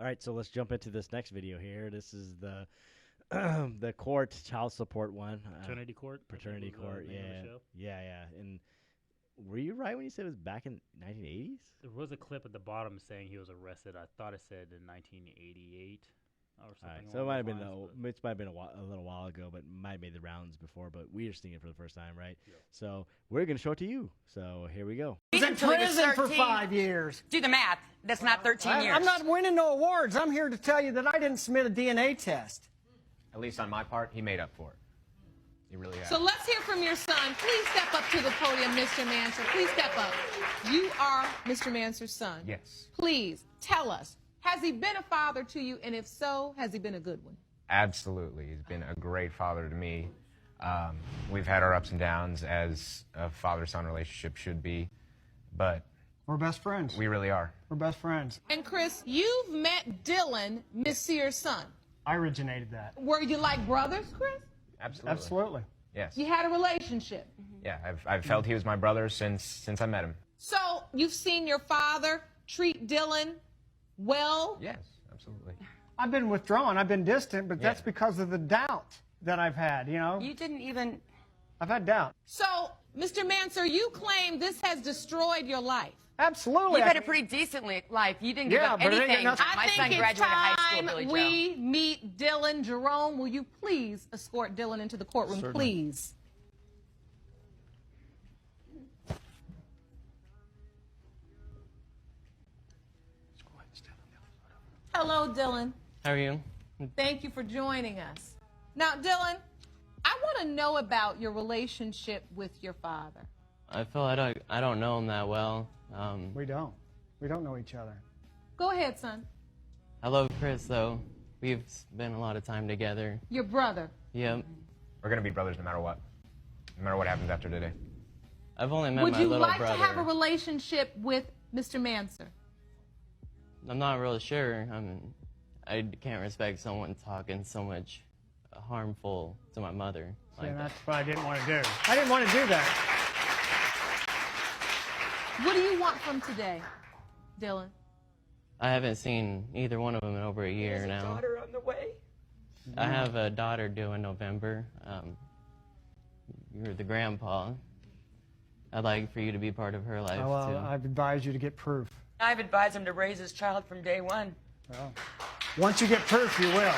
All right, so let's jump into this next video here. This is the the court child support one. Paternity court. Paternity court. Yeah. And were you right when you said it was back in 1980s? There was a clip at the bottom saying he was arrested. I thought it said in 1988 or something. All right, so it might have been it might have been a little while ago, but might have made the rounds before. But we are seeing it for the first time, right? Yeah. So we're gonna show it to you. So here we go. He's in prison for 5 years. Do the math. That's not 13 years. I'm not winning no awards. I'm here to tell you that I didn't submit a DNA test. At least on my part, he made up for it. He really has. So let's hear from your son. Please step up to the podium, Mr. Manser. Please step up. You are Mr. Manser's son. Yes. Please tell us, has he been a father to you? And if so, has he been a good one? Absolutely. He's been a great father to me. We've had our ups and downs, as a father-son relationship should be, but we're best friends. We really are. We're best friends. And Chris, you've met Dylan, Miss Sears' son. I originated that. Were you like brothers, Chris? Absolutely. Absolutely. Yes. You had a relationship. Yeah, I've felt he was my brother since I met him. So you've seen your father treat Dylan well? Yes, absolutely. I've been withdrawn. I've been distant, but that's because of the doubt that I've had, you know? You didn't even... I've had doubt. So, Mr. Manser, you claim this has destroyed your life. Absolutely. You've had a pretty decent life. You didn't give up anything. My son graduated high school, Billy Joe. We meet Dylan. Jerome, will you please escort Dylan into the courtroom, please? Hello, Dylan. How are you? Thank you for joining us. Now, Dylan, I want to know about your relationship with your father. I feel I don't know him that well. We don't. We don't know each other. Go ahead, son. I love Chris, though. We've spent a lot of time together. Your brother. Yep. We're going to be brothers no matter what. No matter what happens after today. I've only met my little brother. Would you like to have a relationship with Mr. Manser? I'm not really sure. I can't respect someone talking so much harmful to my mother. Yeah, that's what I didn't want to do. I didn't want to do that. What do you want from today, Dylan? I haven't seen either one of them in over a year now. There's a daughter on the way. I have a daughter due in November. You're the grandpa. I'd like for you to be part of her life, too. I've advised you to get proof. I've advised him to raise his child from day one. Well, once you get proof, you will.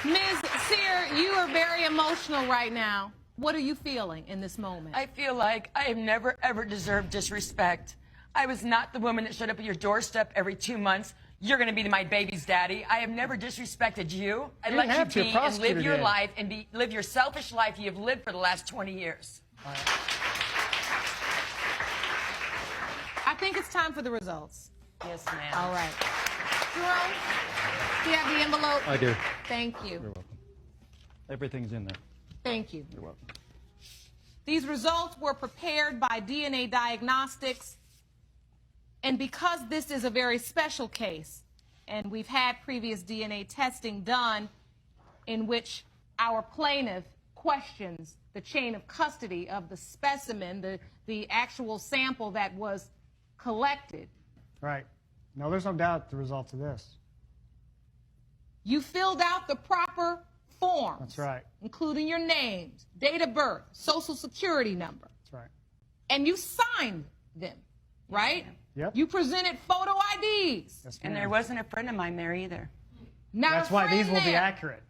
Ms. Sear, you are very emotional right now. What are you feeling in this moment? I feel like I have never, ever deserved disrespect. I was not the woman that showed up at your doorstep every 2 months. You're going to be my baby's daddy. I have never disrespected you. I'd let you be and live your life and live your selfish life you have lived for the last 20 years. I think it's time for the results. Yes, ma'am. All right. Jerome, do you have the envelope? I do. Thank you. You're welcome. Everything's in there. Thank you. You're welcome. These results were prepared by DNA Diagnostics, and because this is a very special case, and we've had previous DNA testing done in which our plaintiff questions the chain of custody of the specimen, the actual sample that was collected. Right. No, there's no doubt the results of this. You filled out the proper forms. That's right. Including your names, date of birth, social security number. That's right. And you signed them, right? Yep. You presented photo IDs. Yes, And there wasn't a friend of mine there either. That's why these will be accurate.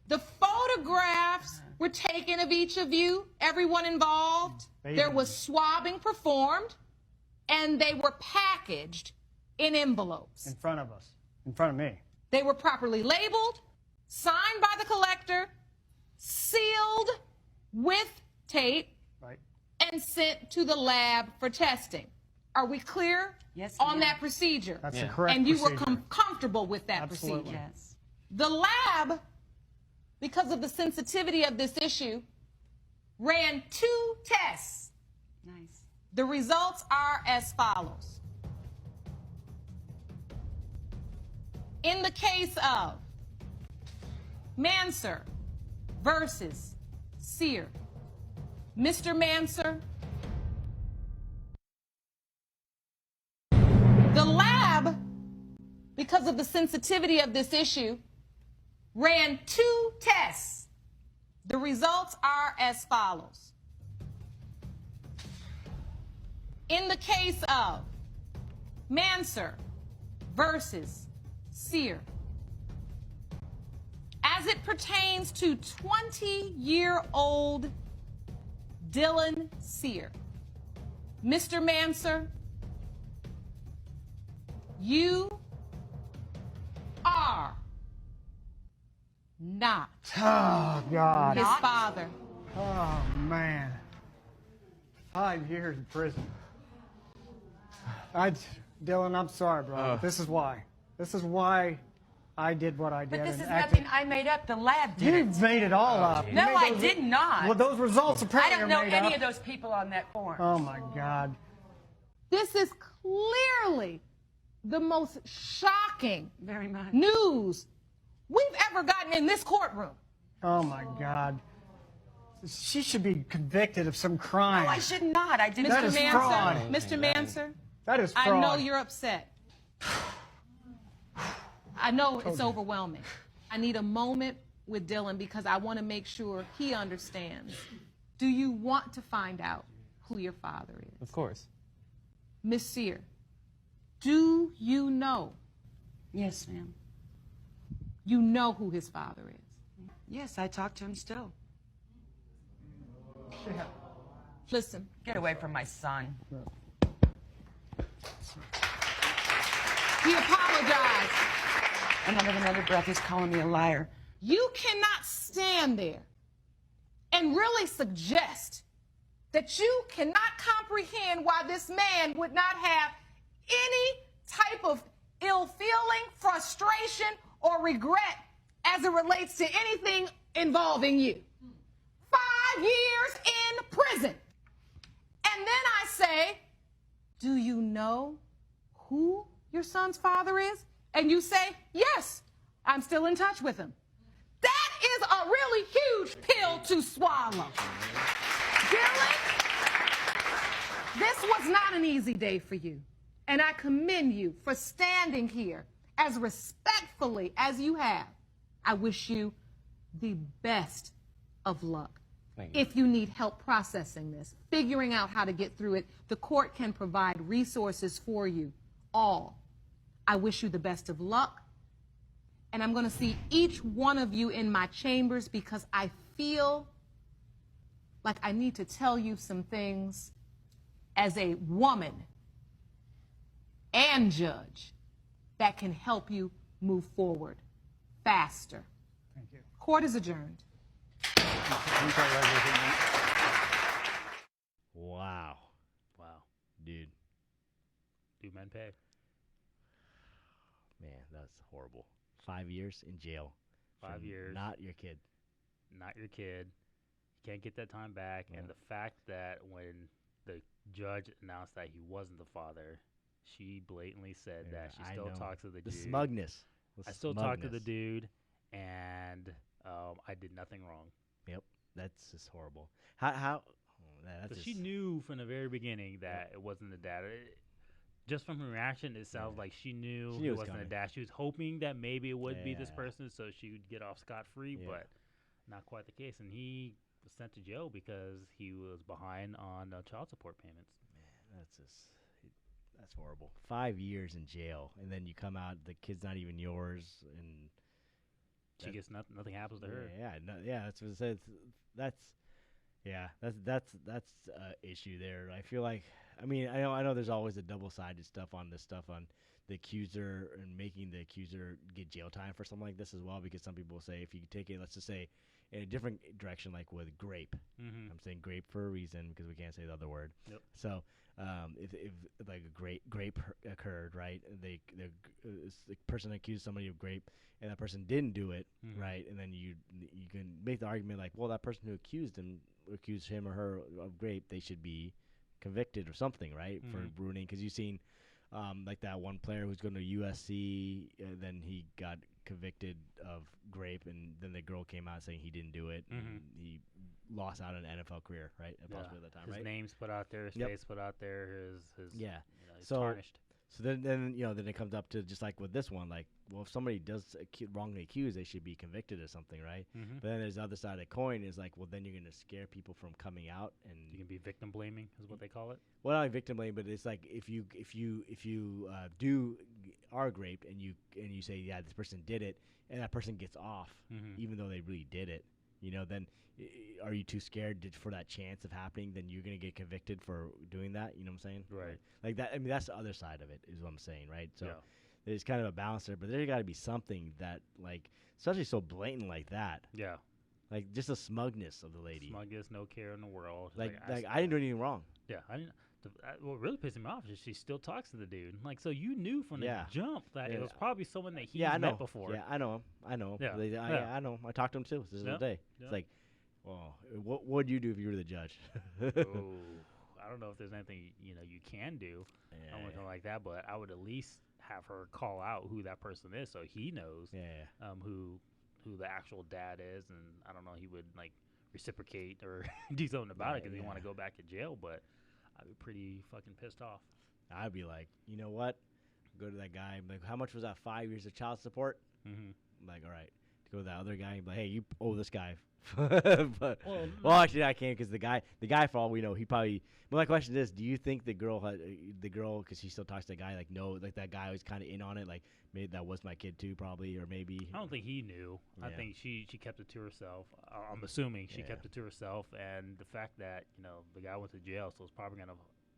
The photographs were taken of each of you, everyone involved. There was swabbing performed, and they were packaged in envelopes. In front of us. In front of me. They were properly labeled, signed by the collector, sealed with tape, right, and sent to the lab for testing. Are we clear on that procedure? That's the correct and you procedure. were comfortable with that Absolutely. procedure? Yes. The lab, because of the sensitivity of this issue, ran 2 tests. Nice. The results are as follows. In the case of Manser versus Sear, Mr. Manser, the lab, because because of the sensitivity of this issue, ran 2 tests. The results are as follows. In the case of Manser versus Sear, as it pertains to 20-year-old Dylan Sear, Mr. Manser, you are not Oh, God. his father. Oh, man. 5 years in prison. Dylan, I'm sorry, bro. This is why. This is why I did what I did. But this and is acted. nothing I made up. The lab did You it. made it all up. You No, made I those- did not. Well, those results I apparently don't know are made any up. of those people on that form. Oh, my God. This is clearly the most shocking Very much. news we've ever gotten in this courtroom. Oh, my God. She should be convicted of some crime. No, I should not. I didn't. That Mr. is Manser, fraud. Mr. Manser, That is I fraud. know you're upset. I know it's overwhelming. I need a moment with Dylan because I want to make sure he understands. Do you want to find out who your father is? Of course. Miss Sear, do you know? Yes, ma'am. You know who his father is. Yes, I talk to him still. Listen, Get away from my son. he apologized. And under another breath, he's calling me a liar. You cannot stand there and really suggest that you cannot comprehend why this man would not have any type of ill feeling, frustration, or regret as it relates to anything involving you. 5 years in prison. And then I say, do you know who your son's father is? And you say, yes, I'm still in touch with him. That is a really huge pill to swallow. Dylan, this was not an easy day for you. And I commend you for standing here as respectfully as you have. I wish you the best of luck. Thank you. If you need help processing this, figuring out how to get through it, the court can provide resources for you all. I wish you the best of luck. And I'm going to see each one of you in my chambers because I feel like I need to tell you some things as a woman and judge that can help you move forward faster. Thank you. Court is adjourned. Wow, Wow. dude, Do men pay? man, that's horrible. 5 years in jail. 5 for years. Not your kid. Not your kid. You can't get that time back. And the fact that when the judge announced that he wasn't the father, she blatantly said that she I still know. talks to the dude. Smugness. The I still talk to the smugness. dude, and I did nothing wrong. Yep, that's just horrible. How? Oh, that's Because just, she knew from the very beginning that it wasn't the dad. Just from her reaction, it sounds like she knew She knew it it was wasn't the coming. dad. She was hoping that maybe it would be this Yeah. person, so she would get off scot-free, Yeah. but not quite the case. And he was sent to jail because he was behind on child support payments. That's just. That's horrible. 5 years in jail, and then you come out. The kid's not even yours, and She gets nothing happens to her. yeah. That's what it says. That's issue there. I feel like. I mean, I know. There's always a double-sided stuff on the accuser and making the accuser get jail time for something like this as well. Because some people say if you take it, let's just say, in a different direction, like with grape. Mm-hmm. I'm saying grape for a reason because we can't say the other word. Yep. So, if like a grape occurred, right? The person accused somebody of grape, and that person didn't do it, Mhm. right? And then you can make the argument like, well, that person who accused him or her of grape, they should be convicted or something, right? For Mhm. ruining, because you've seen like that one player who's going to USC, then he got convicted of grape, and then the girl came out saying he didn't do it. Mhm. And he lost out on an NFL career, right? Possibly at that time, His right? name's put out there, his Yep. face put out there, his Yeah. he's So- tarnished. So then then it comes up to just like with this one, like, well, if somebody does wrongly accused, they should be convicted of something, right? Mm-hmm. But then there's the other side of the coin is like, well, then you're gonna scare people from coming out, and You can be victim blaming, is what they call it. well, not like victim blame, but it's like if you are raped and you say, yeah, this person did it, and that person gets off, even though they really did it, then are you too scared for that chance of happening? Then you're gonna get convicted for doing that. You know what I'm saying? Right. Like that. I mean, that's the other side of it, is what I'm saying, right? So Yeah. there's kind of a balance there, but there got to be something that, like, especially so blatant like that, Yeah. like just the smugness of the lady. Smuggest, no care in the world. Like I didn't do anything wrong. Yeah, I didn't. What really pissed me off is she still talks to the dude. Like, so you knew from the Yeah. jump that it Yeah. was probably someone that he's Yeah, I know. met before. Yeah, I know him. I know him. Yeah. I know him. I talked to him too. This is the day. Yeah. It's like, well, what would you do if you were the judge? Oh, I don't know if there's anything you can do Yeah, or anything like that, but I would at least have her call out who that person is so he knows yeah. who the actual dad is, and I don't know, he would like reciprocate or do something about it because he want to go back to jail, but I'd be pretty fucking pissed off. I'd be like, you know what? Go to that guy and be like, how much was that? 5 years of child support? Mm-hmm. I'm like, all right. To go to that other guy and be like, hey, you owe this guy. But well, actually, I can't, because the guy, for all we know, he probably. But my question is, do you think the girl, because she still talks to the guy, like, no, like that guy was kind of in on it, like maybe that was my kid too, probably, or maybe. I don't think he knew. I Yeah. think she kept it to herself. I'm assuming she kept it to herself, and the fact that the guy went to jail, so it's probably gonna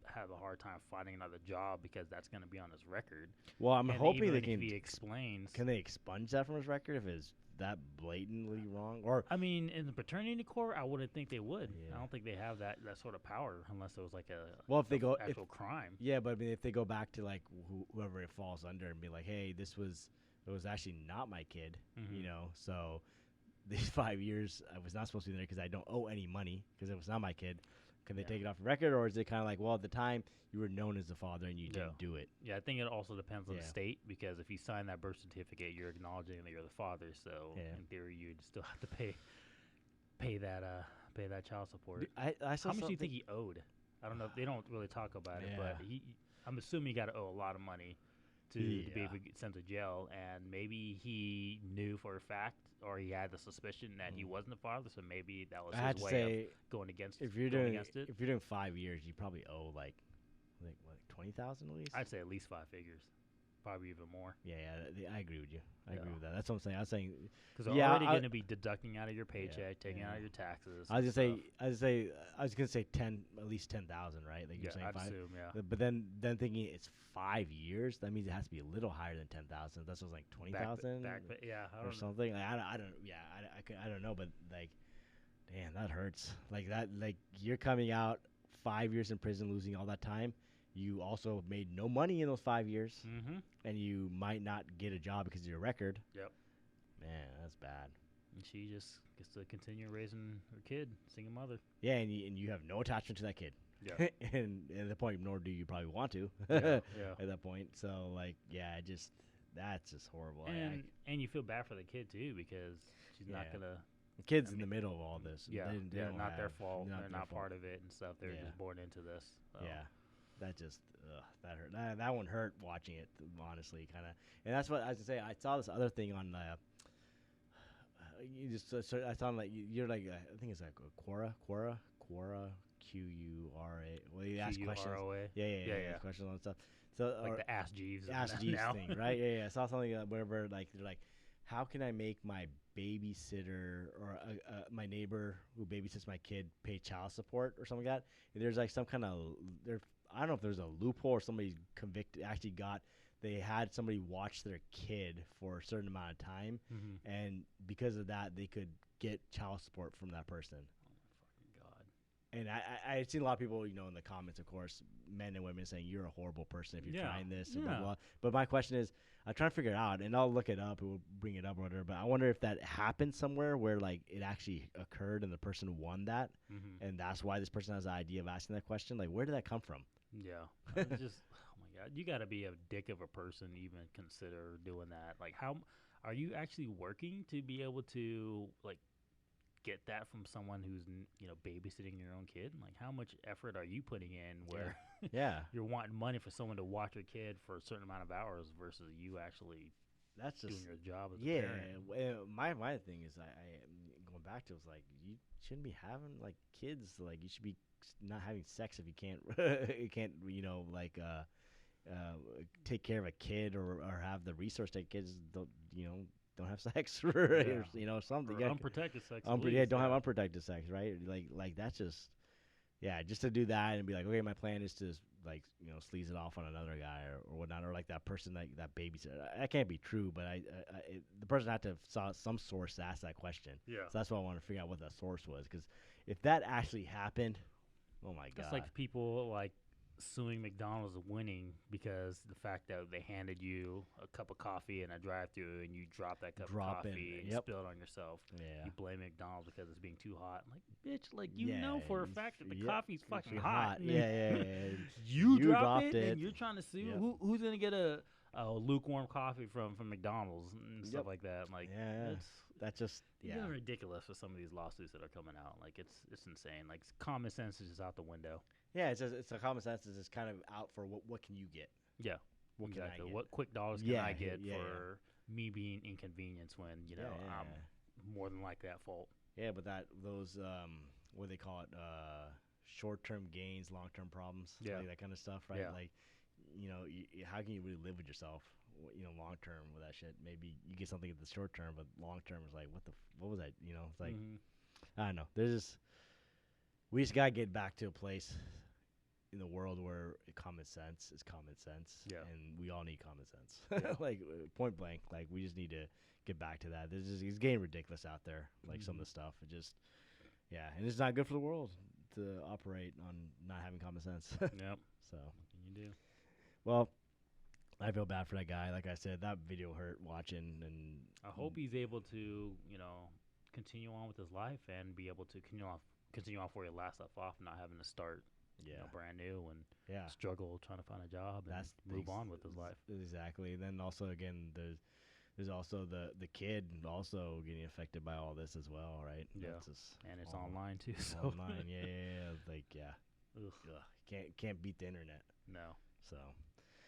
have a hard time finding another job because that's gonna be on his record. Well, I'm And hoping even they if can. he explains. Can they expunge that from his record if it's that blatantly wrong? Or I mean, in the paternity court, I wouldn't think they would. Yeah. I don't think they have that sort of power unless it was like if they go actual crime. Yeah, but I mean, if they go back to like whoever it falls under and be like, hey, it was actually not my kid, so these 5 years I was not supposed to be there because I don't owe any money because it was not my kid. Can they take it off the record, or is it kind of like, well, at the time you were known as the father and you didn't do it? Yeah, I think it also depends on the Yeah. state, because if you sign that birth certificate, you're acknowledging that you're the father. So in theory, you'd still have to pay that child support. I saw How much do you something- think he owed? I don't know. They don't really talk about it, but I'm assuming he got to owe a lot of money to be able to get sent to jail, and maybe he knew for a fact, or he had the suspicion that he wasn't the father, so maybe that was I had his to way say, of going against if you're going doing against it. if you're doing 5 years, you probably owe like 20,000 at least. I'd say at least 5 figures, probably even more. Yeah, I agree with you. I agree with that. That's what I'm saying. I was saying, Because they're yeah, already I- going to be deducting out of your paycheck, taking out of your taxes. I was and gonna stuff. say, I was gonna say at least 10,000, right? Like you're saying I'd 5. assume, yeah. But then thinking it's 5 years, that means it has to be a little higher than 10,000. That's like 20,000 Yeah, I or don't know. something. Like, I don't. Yeah, I don't know. But like, damn, that hurts. Like that. Like you're coming out 5 years in prison, losing all that time. You also made no money in those 5 years, and you might not get a job because of your record. Yep. Man, that's bad. And she just gets to continue raising her kid, single mother. Yeah, and you have no attachment to that kid. Yeah. and at the point, nor do you probably want to. Yeah. At that point, so like, yeah, that's just horrible. And you feel bad for the kid too, because she's not gonna. The kid's in the middle of all this. Yeah, They don't not their have- fault. They're their not fault. part of it and stuff. They're just born into this. So. Yeah, that just that hurt. That one hurt watching it, honestly, kind of. And that's what I was gonna say. I saw this other thing on. You just I saw like you're like I think it's like Quora, Qura. Well, you ask questions. Q-U-R-O-A. Yeah. Ask questions on stuff. So Like the Ask Jeeves. Ask Jeeves thing, right? Yeah. I saw something whatever. Like they're like, how can I make my babysitter or my neighbor who babysits my kid pay child support or something like that? And there's like some kind of I don't know if there's a loophole or somebody they had somebody watch their kid for a certain amount of time, and because of that, they could get child support from that person. And I've seen a lot of people, in the comments, of course, men and women saying you're a horrible person if you're trying this, and blah, blah. But my question is, I'm trying to figure it out, and I'll look it up, and we'll bring it up or whatever. But I wonder if that happened somewhere where like it actually occurred and the person won that, and that's why this person has the idea of asking that question. Like, where did that come from? Yeah. It's just, oh my God, you got to be a dick of a person to even consider doing that. Like, how are you actually working to be able to like get that from someone who's babysitting your own kid? Like, how much effort are you putting in where you're wanting money for someone to watch your kid for a certain amount of hours versus you actually that's just doing your job as a parent? My thing is I going back to, it was like, you shouldn't be having like kids. Like, you should be not having sex if you can't you can't take care of a kid or have the resource to take kids. Don't have sex or something. Or unprotected sex. Don't have unprotected sex, right? Like that's just just to do that and be like, okay, my plan is to sleaze it off on another guy or whatnot, or like that person that babysitter. That can't be true, but the person had to have saw some source to ask that question. Yeah. So that's why I want to figure out what that source was, because if that actually happened, oh my god. It's like people like suing McDonald's winning because the fact that they handed you a cup of coffee in a drive-thru and you drop that cup of coffee and you spill it on yourself. Yeah. You blame McDonald's because it's being too hot. I'm like, bitch, like know for a fact that the coffee's fucking hot. Yeah. You dropped it and you're trying to sue. Yep. Who's gonna get a lukewarm coffee from McDonald's and stuff like that? Like, that's just it's ridiculous with some of these lawsuits that are coming out. Like, it's insane. Like, common sense is just out the window. Yeah, it's a common sense is just kind of out for what can you get? Yeah, what exactly. Can I get? What quick dollars can I get for me being inconvenienced when I'm more than likely at fault? Yeah, but those what do they call it? Short-term gains, long-term problems. Yeah, like that kind of stuff, right? Yeah. Like, how can you really live with yourself? Long-term with that shit. Maybe you get something at the short term, but long-term is like, what was that? It's like I don't know. We just gotta get back to a place in the world where common sense is common sense, and we all need common sense. Like, point blank, like, we just need to get back to that. It's getting ridiculous out there, like some of the stuff. It just, and it's not good for the world to operate on not having common sense. Yep. So what can you do? Well, I feel bad for that guy. Like I said, that video hurt watching, and I hope he's able to, continue on with his life and be able to continue off where he last left off, not having to start brand new and struggle trying to find a job and move on with his life. Exactly. And then also, again, there's also the kid also getting affected by all this as well, right? Yeah. And it's online too. So online, Like, ugh. Can't beat the internet. No. So